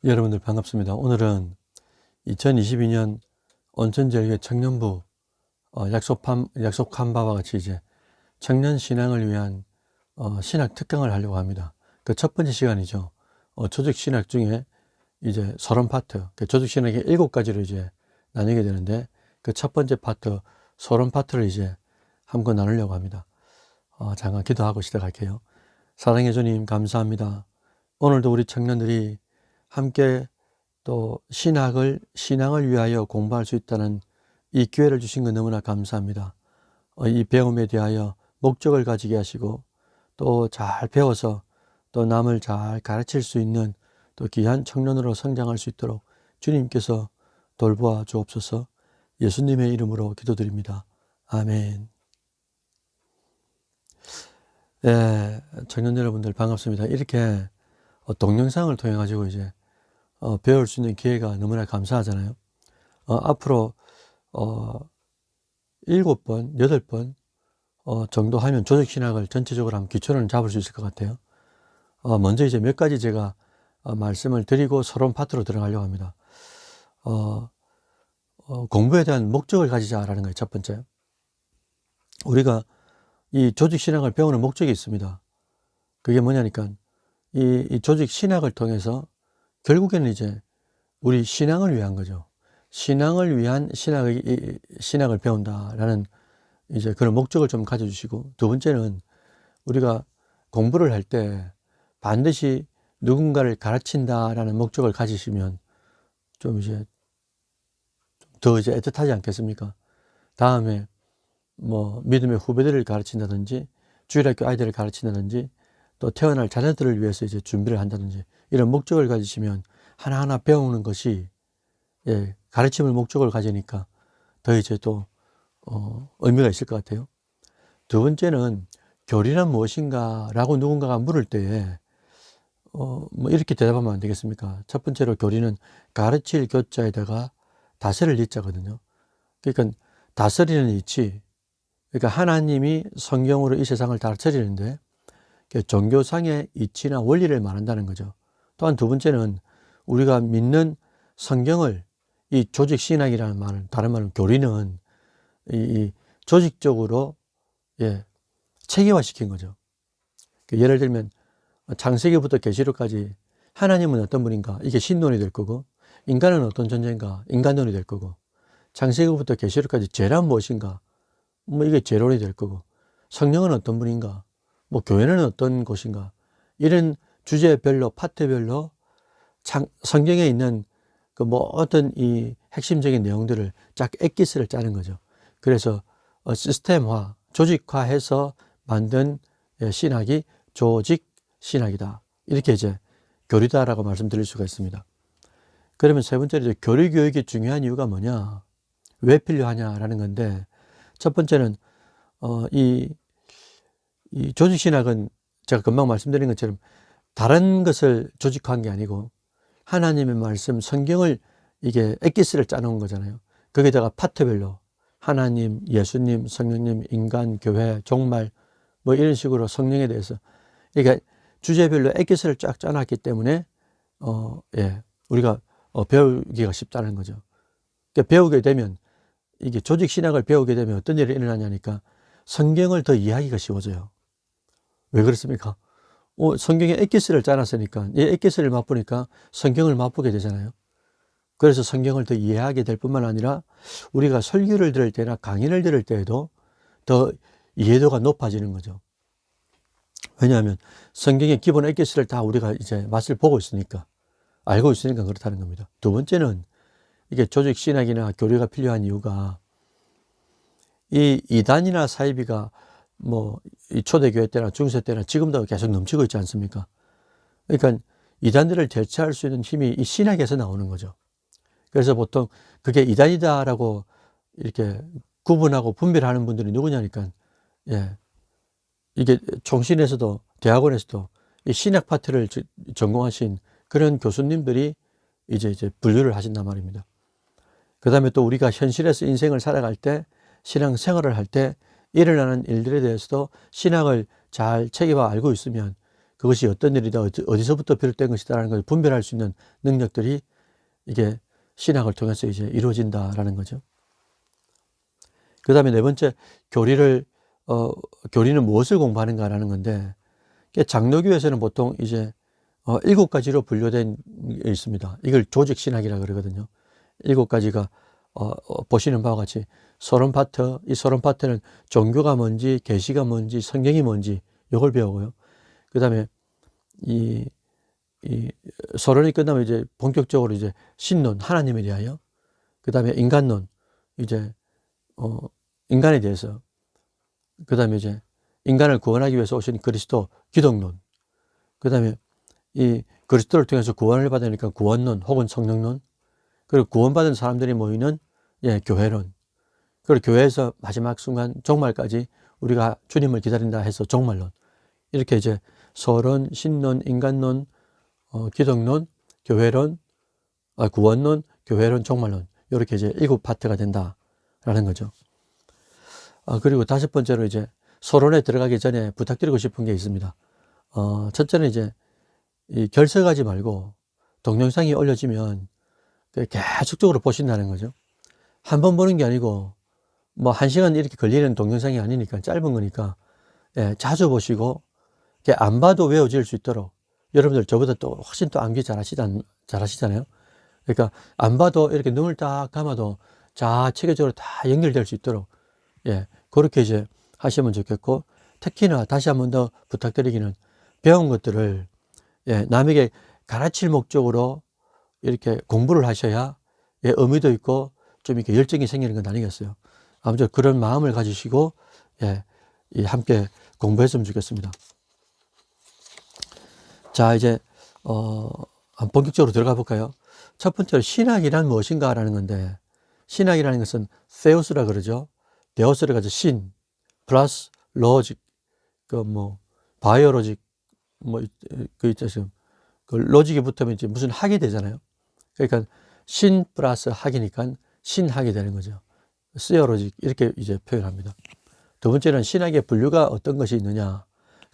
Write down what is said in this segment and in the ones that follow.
여러분들 반갑습니다. 오늘은 2022년 온천제일교회 청년부 약속한 바와 같이 이제 청년 신앙을 위한 신학 특강을 하려고 합니다. 그 첫 번째 시간이죠. 조직 신학 중에 이제 서론 파트, 그 조직 신학이 7가지로 이제 나뉘게 되는데 그 첫 번째 파트, 서론 파트를 이제 한번 나누려고 합니다. 잠깐 기도하고 시작할게요. 사랑해 주님 감사합니다. 오늘도 우리 청년들이 함께 또 신앙을 위하여 공부할 수 있다는 이 기회를 주신 것 너무나 감사합니다. 이 배움에 대하여 목적을 가지게 하시고 또 잘 배워서 또 남을 잘 가르칠 수 있는 또 귀한 청년으로 성장할 수 있도록 주님께서 돌보아 주옵소서. 예수님의 이름으로 기도드립니다. 아멘. 예, 청년 여러분들 반갑습니다. 이렇게 동영상을 통해 가지고 이제 배울 수 있는 기회가 너무나 감사하잖아요. 앞으로 7번, 8번 정도 하면 조직신학을 전체적으로 한번 기초는 잡을 수 있을 것 같아요. 먼저 이제 몇 가지 제가 말씀을 드리고 서론 파트로 들어가려고 합니다. 공부에 대한 목적을 가지자라는 거예요. 첫 번째. 우리가 이 조직신학을 배우는 목적이 있습니다. 그게 뭐냐니까 이 조직신학을 통해서 결국에는 이제 우리 신앙을 위한 거죠. 신앙을 위한 신학을 배운다라는 이제 그런 목적을 좀 가져주시고, 두 번째는 우리가 공부를 할 때 반드시 누군가를 가르친다라는 목적을 가지시면 좀 이제 더 이제 애틋하지 않겠습니까? 다음에 뭐 믿음의 후배들을 가르친다든지 주일학교 아이들을 가르친다든지 또 태어날 자녀들을 위해서 이제 준비를 한다든지 이런 목적을 가지시면 하나하나 배우는 것이 가르침을 목적을 가지니까 더 이제 또 의미가 있을 것 같아요. 두 번째는 교리란 무엇인가 라고 누군가가 물을 때에 뭐 이렇게 대답하면 안 되겠습니까? 첫 번째로 교리는 가르칠 교자에다가 다스릴 이자거든요. 그러니까 다스리는 이치, 그러니까 하나님이 성경으로 이 세상을 다스리는데 종교상의 이치나 원리를 말한다는 거죠. 또한 두 번째는 우리가 믿는 성경을 이 조직신학이라는 말은, 다른 말은 교리는 이 조직적으로 체계화시킨 거죠. 예를 들면 창세기부터 계시록까지 하나님은 어떤 분인가, 이게 신론이 될 거고, 인간은 어떤 존재인가, 인간론이 될 거고, 창세기부터 계시록까지 죄란 무엇인가, 뭐 이게 죄론이 될 거고, 성령은 어떤 분인가, 뭐 교회는 어떤 곳인가, 이런 주제별로 파트별로 성경에 있는 그 모든 이 핵심적인 내용들을 쫙 엑기스를 짜는 거죠. 그래서 시스템화, 조직화해서 만든 신학이 조직 신학이다. 이렇게 이제 교리다라고 말씀드릴 수가 있습니다. 그러면 세 번째로 이제 교리 교육이 중요한 이유가 뭐냐, 왜 필요하냐라는 건데, 첫 번째는 이 조직 신학은 제가 금방 말씀드린 것처럼 다른 것을 조직화한 게 아니고 하나님의 말씀, 성경을 이게 엑기스를 짜놓은 거잖아요. 거기다가 파트별로 하나님, 예수님, 성령님, 인간, 교회, 종말 뭐 이런 식으로 성령에 대해서 그러니까 주제별로 엑기스를 쫙 짜놨기 때문에 우리가 배우기가 쉽다는 거죠. 그러니까 배우게 되면, 이게 조직 신학을 배우게 되면 어떤 일이 일어나냐니까 성경을 더 이해하기가 쉬워져요. 왜 그렇습니까? 성경에 엑기스를 짜놨으니까 이 엑기스를 맛보니까 성경을 맛보게 되잖아요. 그래서 성경을 더 이해하게 될 뿐만 아니라 우리가 설교를 들을 때나 강의를 들을 때에도 더 이해도가 높아지는 거죠. 왜냐하면 성경의 기본 엑기스를 다 우리가 이제 맛을 보고 있으니까, 알고 있으니까 그렇다는 겁니다. 두 번째는 이게 조직 신학이나 교리가 필요한 이유가, 이 이단이나 사이비가 뭐 이 초대교회 때나 중세 때나 지금도 계속 넘치고 있지 않습니까? 그러니까 이단들을 대체할 수 있는 힘이 이 신학에서 나오는 거죠. 그래서 보통 그게 이단이다라고 이렇게 구분하고 분별하는 분들이 누구냐니까, 이게 총신에서도 대학원에서도 이 신학 파트를 전공하신 그런 교수님들이 이제 분류를 하신단 말입니다. 그 다음에 또 우리가 현실에서 인생을 살아갈 때, 신앙 생활을 할 때 일어나는 일들에 대해서도 신학을 잘 체계화 알고 있으면 그것이 어떤 일이다, 어디서부터 비롯된 것이다라는 것을 분별할 수 있는 능력들이 이게 신학을 통해서 이제 이루어진다라는 거죠. 그 다음에 네 번째, 교리는 무엇을 공부하는가라는 건데, 장로교에서는 보통 이제 7가지로 분류된 게 있습니다. 이걸 조직신학이라 그러거든요. 7가지가 보시는 바와 같이 서론 파트, 이 서론 파트는 종교가 뭔지, 계시가 뭔지, 성경이 뭔지 이걸 배우고요. 그 다음에 이 서론이 끝나면 이제 본격적으로 이제 신론, 하나님에 대하여, 그 다음에 인간론, 이제 인간에 대해서, 그 다음에 이제 인간을 구원하기 위해서 오신 그리스도, 기독론, 그 다음에 이 그리스도를 통해서 구원을 받으니까 구원론 혹은 성령론, 그리고 구원받은 사람들이 모이는 교회론, 그리고 교회에서 마지막 순간 종말까지 우리가 주님을 기다린다 해서 종말론, 이렇게 이제 서론, 신론, 인간론, 기독론, 교회론, 구원론, 교회론, 종말론, 이렇게 이제 7파트가 된다라는 거죠. 그리고 5번째로 이제 서론에 들어가기 전에 부탁드리고 싶은 게 있습니다. 첫째는 이제 이 결석하지 말고 동영상이 올려지면 계속적으로 보신다는 거죠. 한 번 보는 게 아니고 뭐 1시간 이렇게 걸리는 동영상이 아니니까, 짧은 거니까 자주 보시고 안 봐도 외워질 수 있도록, 여러분들 저보다 또 훨씬 또 암기 잘하시잖아요. 그러니까 안 봐도 이렇게 눈을 딱 감아도 체계적으로 다 연결될 수 있도록 그렇게 이제 하시면 좋겠고, 특히나 다시 한 번 더 부탁드리기는, 배운 것들을 남에게 가르칠 목적으로 이렇게 공부를 하셔야 의미도 있고 좀 이렇게 열정이 생기는 건 아니겠어요. 아무튼 그런 마음을 가지시고 함께 공부했으면 좋겠습니다. 자, 이제 본격적으로 들어가 볼까요? 첫 번째로 신학이란 무엇인가라는 건데, 신학이라는 것은 세우스라 그러죠. 데오스를 가지고 신 플러스 로직, 바이오로직, 있죠. 그 로직이 붙으면 이제 무슨 학이 되잖아요. 그러니까 신 플러스 학이니까 신학이 되는 거죠. 시어로직, 이렇게 이제 표현합니다. 두 번째는 신학의 분류가 어떤 것이 있느냐.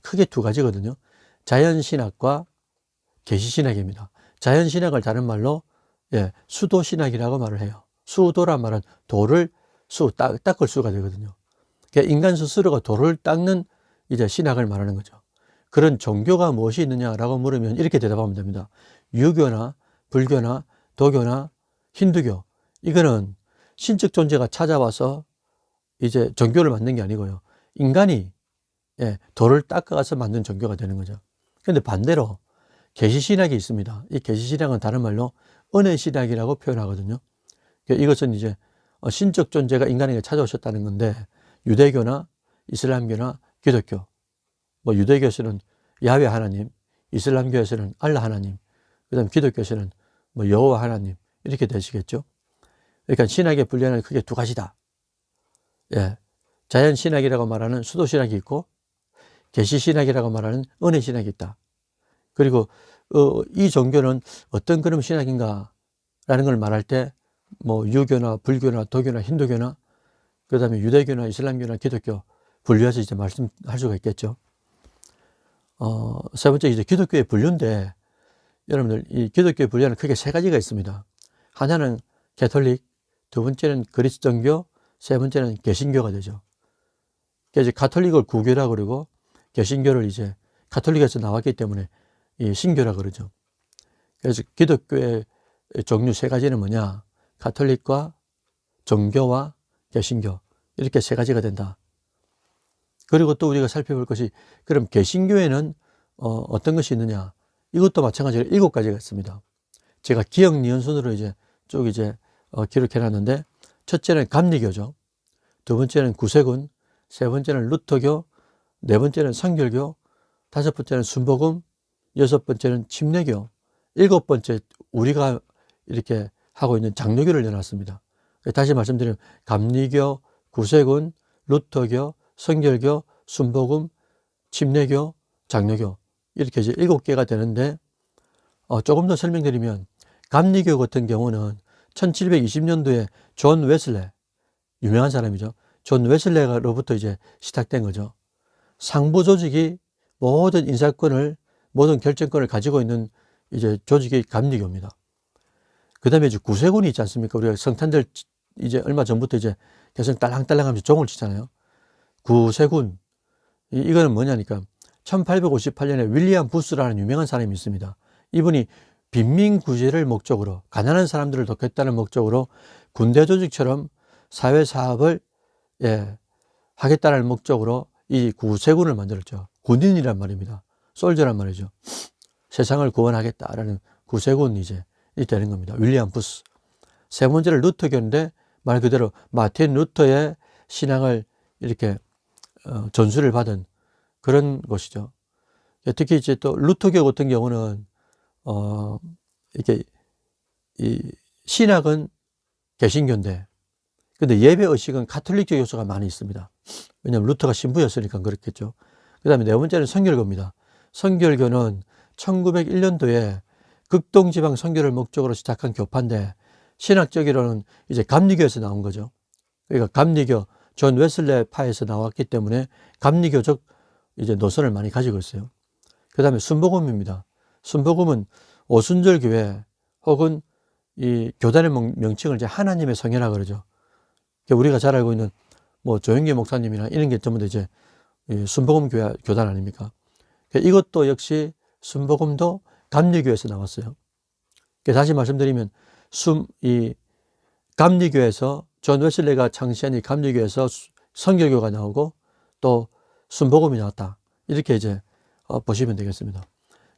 크게 2가지거든요. 자연신학과 계시신학입니다. 자연신학을 다른 말로 수도신학이라고 말을 해요. 수도란 말은 돌을 닦을 수가 되거든요. 그러니까 인간 스스로가 돌을 닦는 이제 신학을 말하는 거죠. 그런 종교가 무엇이 있느냐라고 물으면 이렇게 대답하면 됩니다. 유교나 불교나 도교나 힌두교, 이거는 신적 존재가 찾아와서 이제 종교를 만든 게 아니고요. 인간이 돌을 닦아가서 만든 종교가 되는 거죠. 그런데 반대로 계시신학이 있습니다. 이 계시신학은 다른 말로 은혜신학이라고 표현하거든요. 이것은 이제 신적 존재가 인간에게 찾아오셨다는 건데, 유대교나 이슬람교나 기독교, 유대교에서는 야훼 하나님, 이슬람교에서는 알라 하나님, 그 다음 기독교에서는 여호와 하나님, 이렇게 되시겠죠. 그러니까 신학의 분류는 크게 2가지다. 자연신학이라고 말하는 수도신학이 있고, 계시신학이라고 말하는 은혜신학이 있다. 그리고 이 종교는 어떤 그런 신학인가 라는 걸 말할 때 유교나 불교나 도교나 힌두교나 그 다음에 유대교나 이슬람교나 기독교 분류해서 이제 말씀할 수가 있겠죠. 세 번째 이제 기독교의 분류인데, 여러분들 이 기독교의 분류는 크게 3가지가 있습니다. 하나는 가톨릭, 2번째는 그리스도교, 3번째는 개신교가 되죠. 그래서 가톨릭을 구교라고 그러고, 개신교를 이제 가톨릭에서 나왔기 때문에 이 신교라 그러죠. 그래서 기독교의 종류 3가지는 뭐냐? 가톨릭과 정교와 개신교, 이렇게 3가지가 된다. 그리고 또 우리가 살펴볼 것이, 그럼 개신교에는 어떤 것이 있느냐? 이것도 마찬가지로 7가지가 있습니다. 제가 기억 니은 순으로 이제 쭉 기록해 놨는데, 첫째는 감리교죠. 2번째는 구세군, 3번째는 루터교, 4번째는 성결교, 5번째는 순복음, 6번째는 침례교, 7번째 우리가 이렇게 하고 있는 장로교를 내놨습니다. 다시 말씀드리면 감리교, 구세군, 루터교, 성결교, 순복음, 침례교, 장로교, 이렇게 이제 7개가 되는데, 조금 더 설명드리면 감리교 같은 경우는 1720년도에 존 웨슬레, 유명한 사람이죠. 존 웨슬레로부터 이제 시작된 거죠. 상부 조직이 모든 인사권을 모든 결정권을 가지고 있는 이제 조직이 감리교입니다. 그 다음에 이제 구세군이 있지 않습니까? 우리가 성탄절 이제 얼마 전부터 이제 계속 딸랑딸랑 하면서 종을 치잖아요. 구세군. 이거는 뭐냐니까 1858년에 윌리엄 부스라는 유명한 사람이 있습니다. 이분이 빈민 구제를 목적으로 가난한 사람들을 돕겠다는 목적으로 군대 조직처럼 사회 사업을 하겠다는 목적으로 이 구세군을 만들었죠. 군인이란 말입니다. 솔저란 말이죠. 세상을 구원하겠다라는 구세군이 이제 되는 겁니다. 윌리엄 부스. 세 번째는 루터교인데 말 그대로 마틴 루터의 신앙을 이렇게 전수를 받은 그런 것이죠. 특히 이제 또 루터교 같은 경우는 이렇게 이 신학은 개신교인데 근데 예배 의식은 가톨릭적 요소가 많이 있습니다. 왜냐하면 루터가 신부였으니까 그렇겠죠. 그 다음에 네 번째는 성결교입니다. 성결교는 1901년도에 극동지방 선교를 목적으로 시작한 교파인데 신학적으로는 이제 감리교에서 나온 거죠. 그러니까 감리교, 존 웨슬레 파에서 나왔기 때문에 감리교적 이제 노선을 많이 가지고 있어요. 그 다음에 순복음입니다. 순복음은 오순절 교회 혹은 이 교단의 명칭을 이제 하나님의 성회라 그러죠. 우리가 잘 알고 있는 뭐 조영기 목사님이나 이런 게 전부 다 이제 순복음 교회 교단 아닙니까? 이것도 역시 순복음도 감리교에서 나왔어요. 다시 말씀드리면 이 감리교에서 존 웨슬레가 창시한 이 감리교에서 성결교가 나오고 또 순복음이 나왔다. 이렇게 이제 보시면 되겠습니다.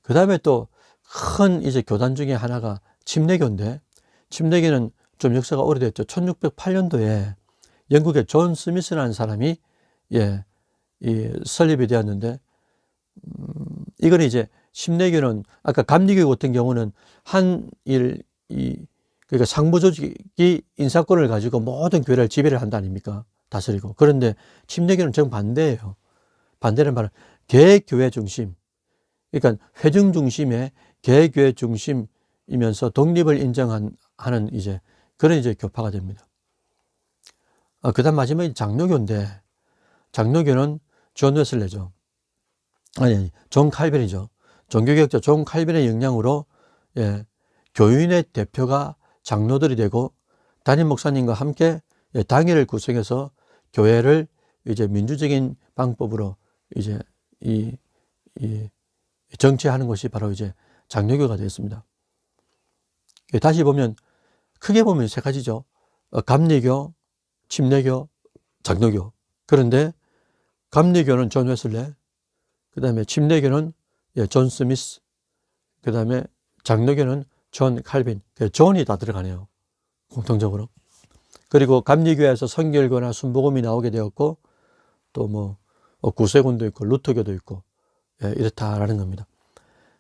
그 다음에 또 큰 이제 교단 중에 하나가 침례교인데 침례교는 좀 역사가 오래됐죠. 1608년도에 영국의 존 스미스라는 사람이 설립이 되었는데 이거는 이제 침례교는 아까 감리교 같은 경우는 그러니까 상부 조직이 인사권을 가지고 모든 교회를 지배를 한다 아닙니까? 다스리고. 그런데 침례교는 정반대예요. 반대는 바로 개교회 중심. 그러니까 회중 중심의 개교회 중심이면서 독립을 인정하는 이제 그런 이제 교파가 됩니다. 그다음 마지막에 장로교인데 장로교는 존 웨슬레죠. 존 칼빈이죠. 종교개혁자 존 칼빈의 영향으로 교인의 대표가 장로들이 되고 담임 목사님과 함께 당회를 구성해서 교회를 이제 민주적인 방법으로 이제 이 정치하는 것이 바로 이제 장로교가 되었습니다. 다시 보면 크게 보면 세 가지죠. 감리교, 침례교, 장로교. 그런데 감리교는 존 웨슬레, 그 다음에 침례교는 존 스미스, 그 다음에 장로교는 존 칼빈. 존이 다 들어가네요. 공통적으로. 그리고 감리교에서 성결교나 순복음이 나오게 되었고 또 뭐 구세군도 있고 루터교도 있고 이렇다라는 겁니다.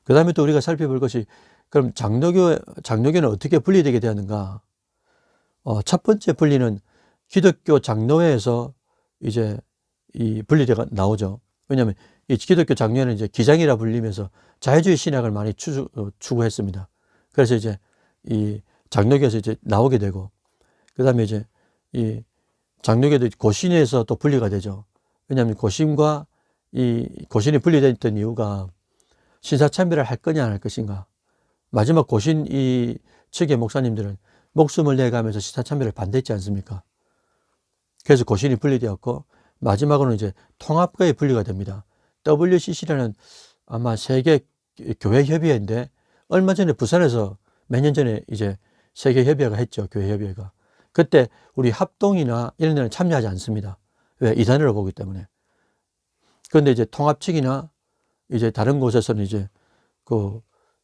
그 다음에 또 우리가 살펴볼 것이 그럼 장로교는 어떻게 분리되게 되었는가? 첫 번째 분리는 기독교 장로회에서 이제 이 분리가 나오죠. 왜냐하면 이 기독교 장로회는 이제 기장이라 불리면서 자유주의 신학을 많이 추구했습니다. 그래서 이제 이 장로교에서 이제 나오게 되고, 그 다음에 이제 이 장로교도 고신에서 또 분리가 되죠. 왜냐하면 고신이 분리됐던 이유가 신사참배를 할 거냐 안 할 것인가. 마지막 고신 이 측의 목사님들은 목숨을 내가면서 신사참배를 반대했지 않습니까? 그래서 고신이 분리되었고 마지막으로는 이제 통합교회 분리가 됩니다. WCC라는 아마 세계 교회 협의회인데 얼마 전에 부산에서 몇 년 전에 이제 세계 협의회가 했죠. 교회 협의회가. 그때 우리 합동이나 이런 데는 참여하지 않습니다. 왜? 이단으로 보기 때문에. 그런데 이제 통합 측이나 이제 다른 곳에서는 이제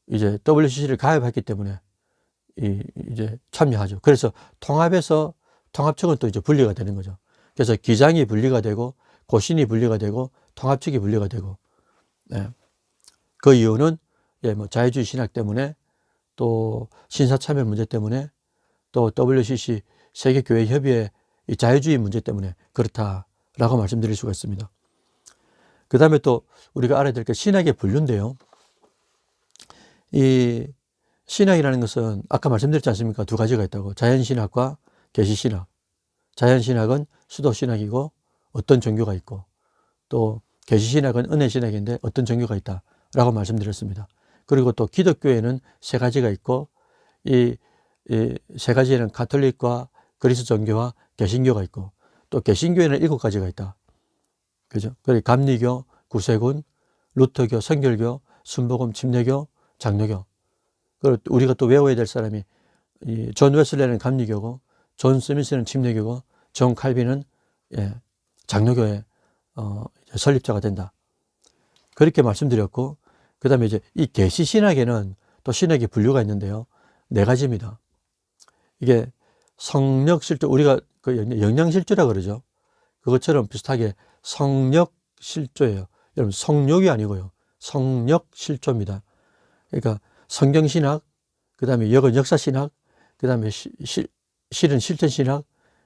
이제 WCC를 가입했기 때문에 이제 참여하죠. 그래서 통합 측은 또 이제 분리가 되는 거죠. 그래서 기장이 분리가 되고 고신이 분리가 되고 통합 측이 분리가 되고, 그 이유는 뭐 자유주의 신학 때문에 또 신사참여 문제 때문에 또 WCC 세계교회협의회 이 자유주의 문제 때문에 그렇다라고 말씀드릴 수가 있습니다. 그 다음에 또 우리가 알아야 될 게 신학의 분류인데요. 이 신학이라는 것은 아까 말씀드렸지 않습니까? 두 가지가 있다고. 자연신학과 계시신학. 자연신학은 수도신학이고 어떤 종교가 있고, 또 계시신학은 은혜신학인데 어떤 종교가 있다. 라고 말씀드렸습니다. 그리고 또 기독교에는 세 가지가 있고 이 세 가지에는 가톨릭과 그리스 종교와 개신교가 있고 또 개신교에는 7가지가 있다. 그죠? 그리고 감리교, 구세군, 루터교, 성결교, 순복음, 침례교, 장로교. 그리고 우리가 또 외워야 될 사람이 존 웨슬레는 감리교고 존 스미스는 침례교고 존 칼빈은 장로교의 설립자가 된다. 그렇게 말씀드렸고 그 다음에 이제 이 계시 신학에는 또 신학의 분류가 있는데요. 4가지입니다. 이게 성력실조, 우리가 그 영양실조라 그러죠. 그것처럼 비슷하게 성력실조예요. 여러분 성욕이 아니고요. 성력실조입니다. 그러니까 성경신학, 그 다음에 역은 역사신학, 그 다음에 실은 실천신학,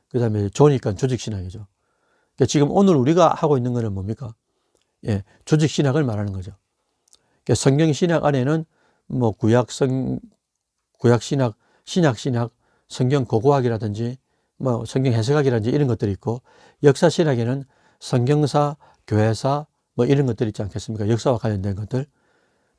그 다음에 조니까 조직신학이죠. 그러니까 지금 오늘 우리가 하고 있는 거는 뭡니까? 조직신학을 말하는 거죠. 그러니까 성경신학 안에는 뭐 구약신학, 신약신학, 성경 고고학이라든지 뭐 성경 해석학이라든지 이런 것들이 있고 역사신학에는 성경사, 교회사 뭐 이런 것들이 있지 않겠습니까? 역사와 관련된 것들.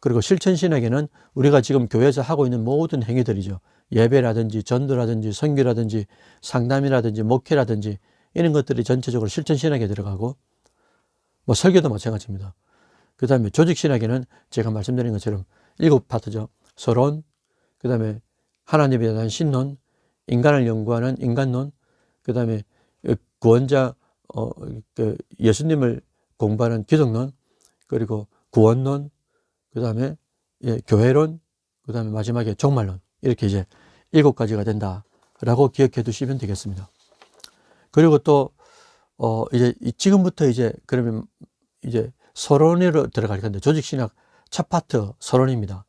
그리고 실천신학에는 우리가 지금 교회에서 하고 있는 모든 행위들이죠. 예배라든지 전도라든지 선교라든지 상담이라든지 목회라든지 이런 것들이 전체적으로 실천신학에 들어가고 뭐 설교도 마찬가지입니다. 그 다음에 조직신학에는 제가 말씀드린 것처럼 7파트죠. 서론, 그 다음에 하나님에 대한 신론, 인간을 연구하는 인간론, 그 다음에 구원자, 예수님을 공부하는 기독론, 그리고 구원론, 그 다음에 교회론, 그 다음에 마지막에 종말론. 이렇게 이제 7가지가 된다라고 기억해 두시면 되겠습니다. 그리고 또, 이제 지금부터 이제 그러면 이제 서론으로 들어갈 건데 조직신학 첫 파트 서론입니다.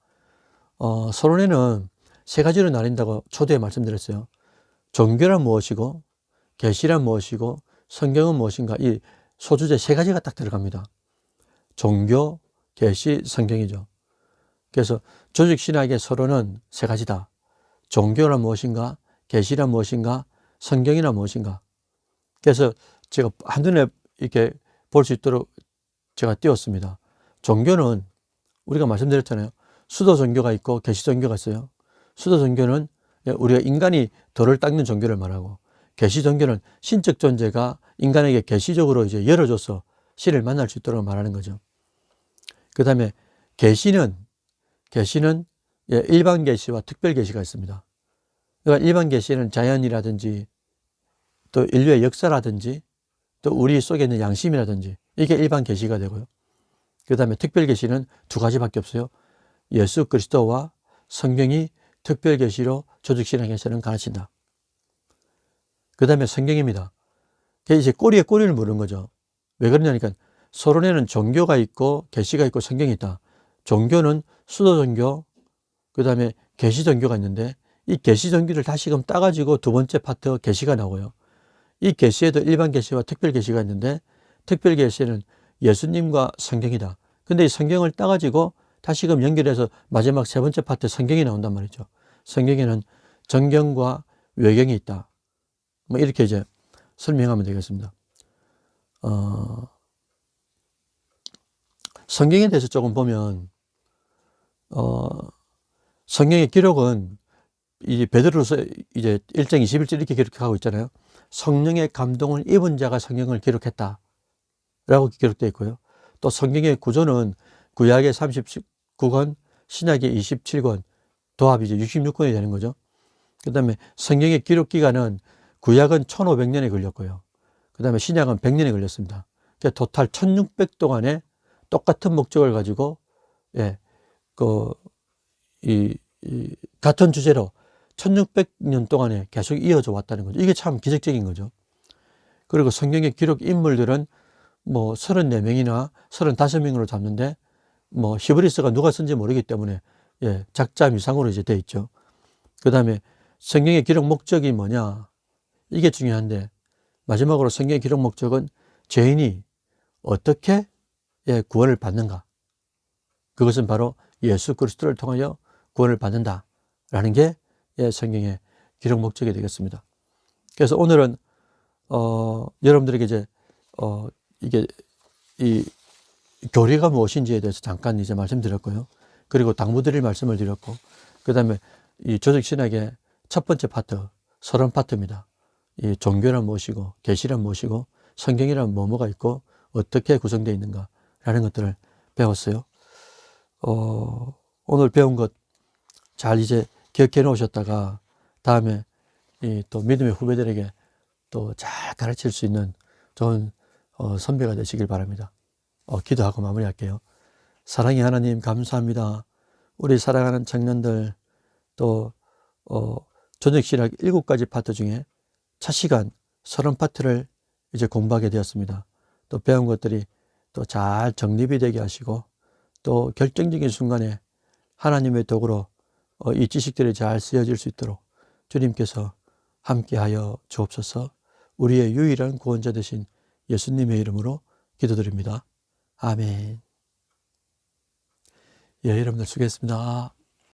서론에는 3가지로 나뉜다고 초대에 말씀드렸어요. 종교란 무엇이고, 계시란 무엇이고, 성경은 무엇인가. 이 소주제 3가지가 딱 들어갑니다. 종교, 계시, 성경이죠. 그래서 조직신학의 서론은 3가지다. 종교란 무엇인가, 계시란 무엇인가, 성경이란 무엇인가. 그래서 제가 한눈에 이렇게 볼 수 있도록 제가 띄웠습니다. 종교는 우리가 말씀드렸잖아요. 수도 종교가 있고 계시 종교가 있어요. 수도 종교는 우리가 인간이 덜을 닦는 종교를 말하고 계시 종교는 신적 존재가 인간에게 계시적으로 이제 열어줘서 신을 만날 수 있도록 말하는 거죠. 그 다음에 계시는 일반 계시와 특별 계시가 있습니다. 그러니까 일반 계시는 자연이라든지 또 인류의 역사라든지 또 우리 속에 있는 양심이라든지 이게 일반 계시가 되고요. 그 다음에 특별 계시는 2가지밖에 없어요. 예수 그리스도와 성경이 특별 계시로 조직신학에서는 가르친다. 그 다음에 성경입니다. 이제 꼬리에 꼬리를 물은 거죠. 왜 그러냐니까 서론에는 종교가 있고 계시가 있고 성경이 있다. 종교는 수도 종교, 그 다음에 계시 종교가 있는데 이 계시 종교를 다시금 따가지고 2번째 파트 계시가 나오고요. 이 계시에도 일반 계시와 특별 계시가 있는데 특별 계시는 예수님과 성경이다. 근데 이 성경을 따가지고 다시금 연결해서 마지막 3번째 파트 성경이 나온단 말이죠. 성경에는 정경과 외경이 있다. 뭐 이렇게 이제 설명하면 되겠습니다. 성경에 대해서 조금 보면 성경의 기록은 이제 베드로서 이제 1장 21절 이렇게 기록하고 있잖아요. 성령의 감동을 입은 자가 성경을 기록했다 라고 기록되어 있고요. 또 성경의 구조는 구약의 39권, 신약의 27권, 도합이 이제 66권이 되는 거죠. 그 다음에 성경의 기록 기간은 구약은 1500년에 걸렸고요. 그 다음에 신약은 100년에 걸렸습니다. 그러니까 토탈 1600 동안에 똑같은 목적을 가지고, 같은 주제로 1600년 동안에 계속 이어져 왔다는 거죠. 이게 참 기적적인 거죠. 그리고 성경의 기록 인물들은 뭐 34명이나 35명으로 잡는데 뭐 히브리서가 누가 쓴지 모르기 때문에 작자 미상으로 이제 돼 있죠. 그 다음에 성경의 기록 목적이 뭐냐? 이게 중요한데 마지막으로 성경의 기록 목적은 죄인이 어떻게 구원을 받는가? 그것은 바로 예수 그리스도를 통하여 구원을 받는다라는 게 성경의 기록 목적이 되겠습니다. 그래서 오늘은 여러분들에게 이제 이게 이 교리가 무엇인지에 대해서 잠깐 이제 말씀드렸고요. 그리고 당부드릴 말씀을 드렸고, 그 다음에 이 조직신학의 첫 번째 파트, 서론 파트입니다. 이 종교란 무엇이고, 계시란 무엇이고, 성경이란 뭐뭐가 있고, 어떻게 구성되어 있는가라는 것들을 배웠어요. 오늘 배운 것 잘 이제 기억해 놓으셨다가 다음에 이 또 믿음의 후배들에게 또 잘 가르칠 수 있는 좋은 선배가 되시길 바랍니다. 기도하고 마무리할게요. 사랑의 하나님 감사합니다. 우리 사랑하는 청년들 또 저녁신학 7가지 파트 중에 첫 시간 서론 파트를 이제 공부하게 되었습니다. 또 배운 것들이 또 잘 정립이 되게 하시고 또 결정적인 순간에 하나님의 도구로 이 지식들이 잘 쓰여질 수 있도록 주님께서 함께하여 주옵소서. 우리의 유일한 구원자 되신 예수님의 이름으로 기도드립니다. 아멘. 예, 여러분들 수고했습니다.